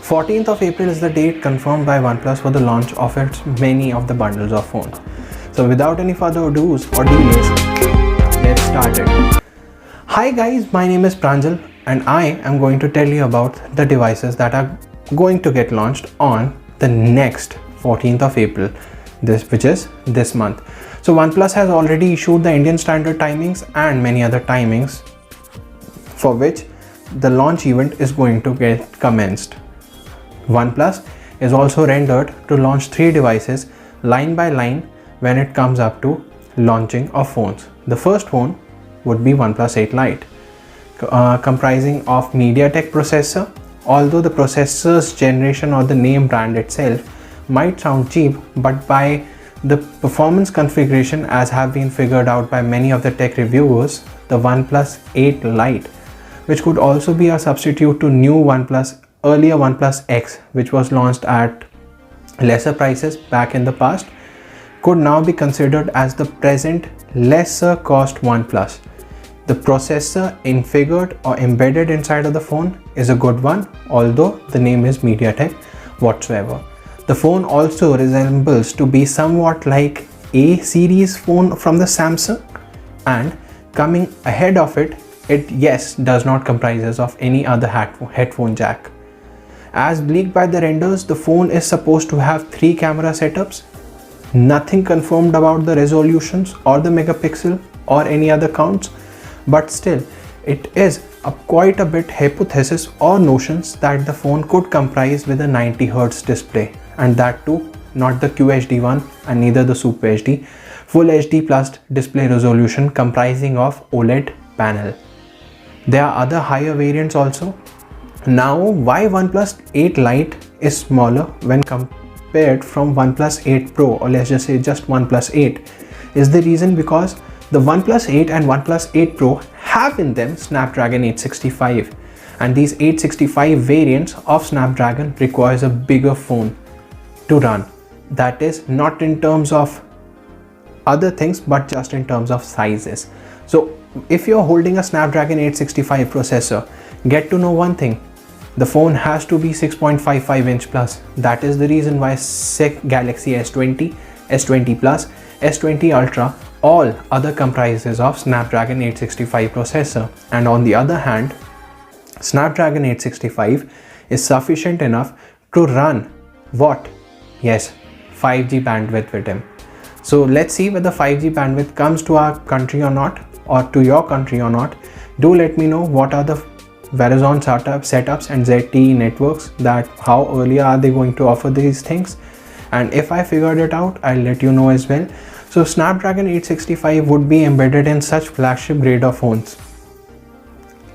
14th of April is the date confirmed by OnePlus for the launch of its many of the bundles of phones. So without any further ados or delays, let's start it. Hi guys, my name is Pranjal and I am going to tell you about the devices that are going to get launched on the next 14th of April, which is this month. So OnePlus has already issued the Indian standard timings and many other timings for which the launch event is going to get commenced. OnePlus is also rendered to launch 3 devices line by line when it comes up to launching of phones. The first phone would be OnePlus 8 Lite, comprising of MediaTek processor. Although the processor's generation or the name brand itself might sound cheap, but by the performance configuration as have been figured out by many of the tech reviewers, the OnePlus 8 Lite, which could also be a substitute to earlier OnePlus X, which was launched at lesser prices back in the past, could now be considered as the present lesser cost OnePlus. The processor infigured or embedded inside of the phone is a good one, although the name is MediaTek whatsoever. The phone also resembles to be somewhat like a series phone from the Samsung, and coming ahead of it, yes, does not comprises of any other headphone jack. As leaked by the renders, the phone is supposed to have 3 camera setups. Nothing confirmed about the resolutions or the megapixel or any other counts, but still it is quite a bit hypothesis or notions that the phone could comprise with a 90Hz display, and that too not the QHD one and neither the Super HD, Full HD plus display resolution comprising of OLED panel. There are other higher variants also. Now, why OnePlus 8 Lite is smaller when compared from OnePlus 8 Pro, or let's just say just OnePlus 8, is the reason because the OnePlus 8 and OnePlus 8 Pro have in them Snapdragon 865, and these 865 variants of Snapdragon requires a bigger phone to run. That is not in terms of other things, but just in terms of sizes. So if you're holding a Snapdragon 865 processor, get to know one thing: the phone has to be 6.55 inch plus. That is the reason why Galaxy S20, S20 Plus, S20 Ultra, all other comprises of Snapdragon 865 processor. And on the other hand, Snapdragon 865 is sufficient enough to run what? Yes, 5G bandwidth with him. So let's see whether 5G bandwidth comes to our country or not, or to your country or not. Do let me know what are the Verizon setups and ZTE networks, that how early are they going to offer these things, and if I figured it out, I'll let you know as well. So Snapdragon 865 would be embedded in such flagship grade of phones.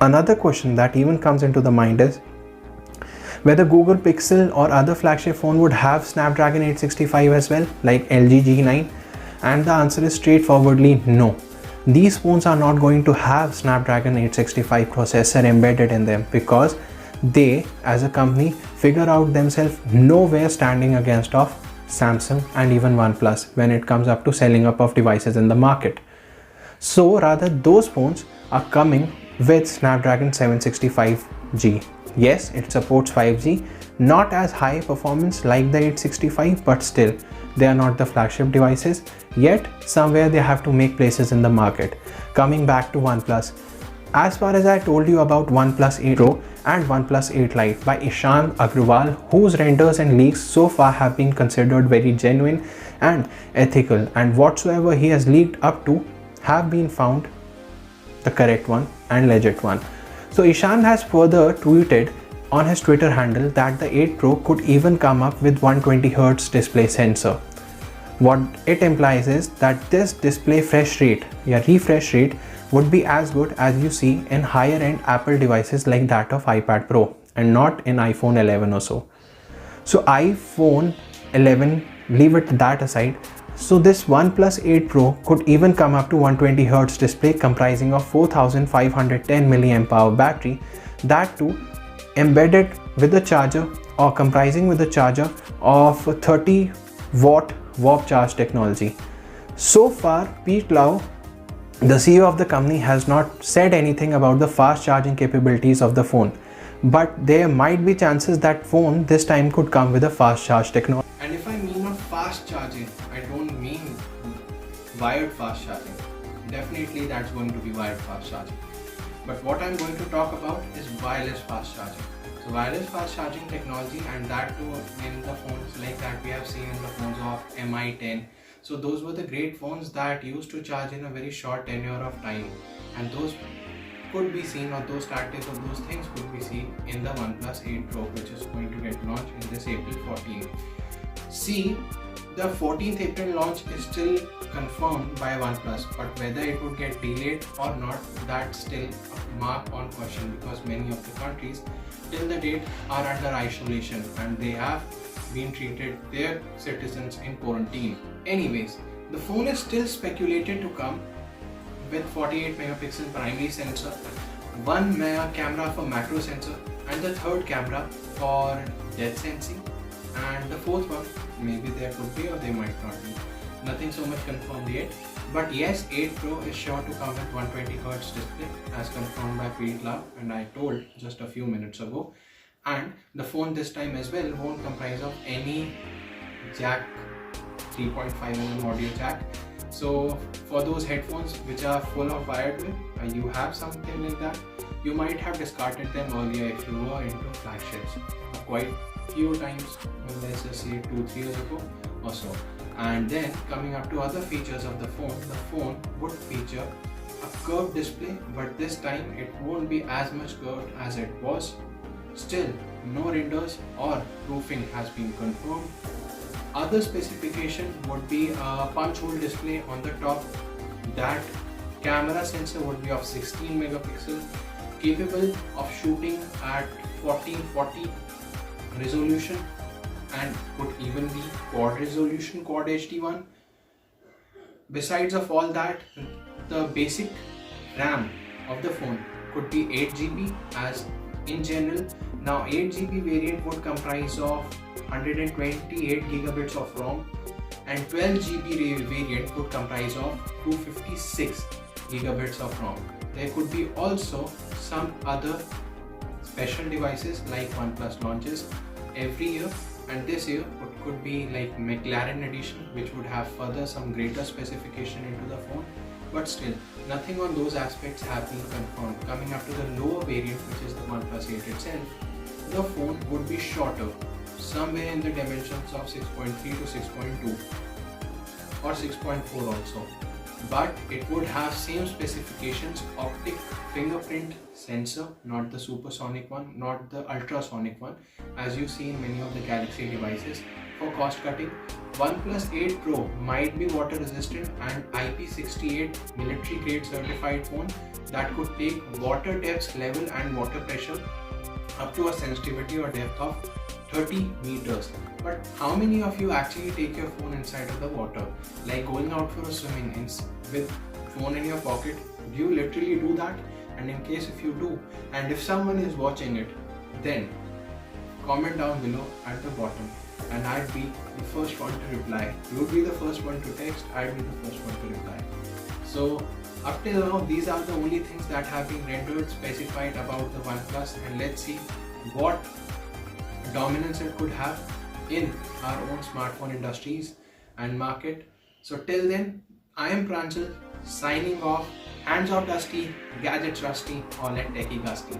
Another question that even comes into the mind is whether Google Pixel or other flagship phone would have Snapdragon 865 as well, like LG G9, and the answer is straightforwardly no. These phones are not going to have Snapdragon 865 processor embedded in them because they, as a company, figure out themselves nowhere standing against of Samsung and even OnePlus when it comes up to selling up of devices in the market. So rather, those phones are coming with Snapdragon 765G. Yes, it supports 5G, not as high performance like the 865, but still they are not the flagship devices, yet somewhere they have to make places in the market. Coming back to OnePlus, as far as I told you about OnePlus 8 Pro and OnePlus 8 Lite by Ishan Agrawal, whose renders and leaks so far have been considered very genuine and ethical, and whatsoever he has leaked up to have been found the correct one and legit one. So Ishan has further tweeted on his Twitter handle that the 8 Pro could even come up with 120Hz display sensor. What it implies is that this display refresh rate would be as good as you see in higher end Apple devices like that of iPad Pro, and not in iPhone 11 or so. So iPhone 11, leave it that aside. So this OnePlus 8 Pro could even come up to 120Hz display comprising of 4510 mAh battery, that too embedded with a charger or comprising with a charger of 30 watt warp charge technology. So far, Pete Lau, the CEO of the company, has not said anything about the fast charging capabilities of the phone, but there might be chances that phone this time could come with a fast charge technology. And if I mean of fast charging, I don't mean wired fast charging. Definitely that's going to be wired fast charging. But what I'm going to talk about is wireless fast charging. So wireless fast charging technology, and that too in the phones like that we have seen in the phones of Mi-10. So those were the great phones that used to charge in a very short tenure of time, and those could be seen, or those tactics of those things could be seen in the OnePlus 8 Pro, which is going to get launched in this April 14. See, the 14th April launch is still confirmed by OnePlus, but whether it would get delayed or not, that's still a mark on question, because many of the countries till the date are under isolation and they have been treated their citizens in quarantine. Anyways, the phone is still speculated to come with 48 megapixel primary sensor, 1 mega camera for macro sensor, and the third camera for depth sensing, and the fourth one maybe there could be or there might not be. Nothing so much confirmed yet, but yes, 8 Pro is sure to come with 120Hz display as confirmed by Pete Love, and I told just a few minutes ago. And the phone this time as well won't comprise of any jack 3.5mm audio jack. So for those headphones which are full of wired width, you have something like that, you might have discarded them earlier if you were into flagships quite few times, let's just say 2-3 years ago or so. And then coming up to other features of the phone would feature a curved display, but this time it won't be as much curved as it was. Still, no renders or proofing has been confirmed. Other specification would be a punch hole display on the top. That camera sensor would be of 16 megapixel, capable of shooting at 1440 resolution, and could even be quad resolution, quad HD1. Besides of all that, the basic RAM of the phone could be 8GB as in general. Now 8GB variant would comprise of 128 gigabits of ROM, and 12GB variant would comprise of 256 gigabits of ROM. There could be also some other special devices like OnePlus launches every year, and this year it could be like McLaren edition, which would have further some greater specification into the phone, but still nothing on those aspects have been confirmed. Coming up to the lower variant, which is the OnePlus 8 itself, the phone would be shorter, somewhere in the dimensions of 6.3 to 6.2 or 6.4 also, but it would have same specifications: optic fingerprint sensor, not the supersonic one, not the ultrasonic one as you see in many of the Galaxy devices. For cost cutting, OnePlus 8 Pro might be water resistant and IP68 military grade certified phone that could take water depth level and water pressure up to a sensitivity or depth of 30 meters. But how many of you actually take your phone inside of the water? Like going out for a swimming with phone in your pocket? Do you literally do that? And in case if you do, and if someone is watching it, then comment down below at the bottom and I'd be the first one to reply. You would be the first one to text, I'd be the first one to reply. So up till now, these are the only things that have been rendered specified about the OnePlus, and let's see what dominance it could have in our own smartphone industries and market. So till then, I am Pranjal signing off. Hands off Dusty, gadgets rusty, all at techy-gusty.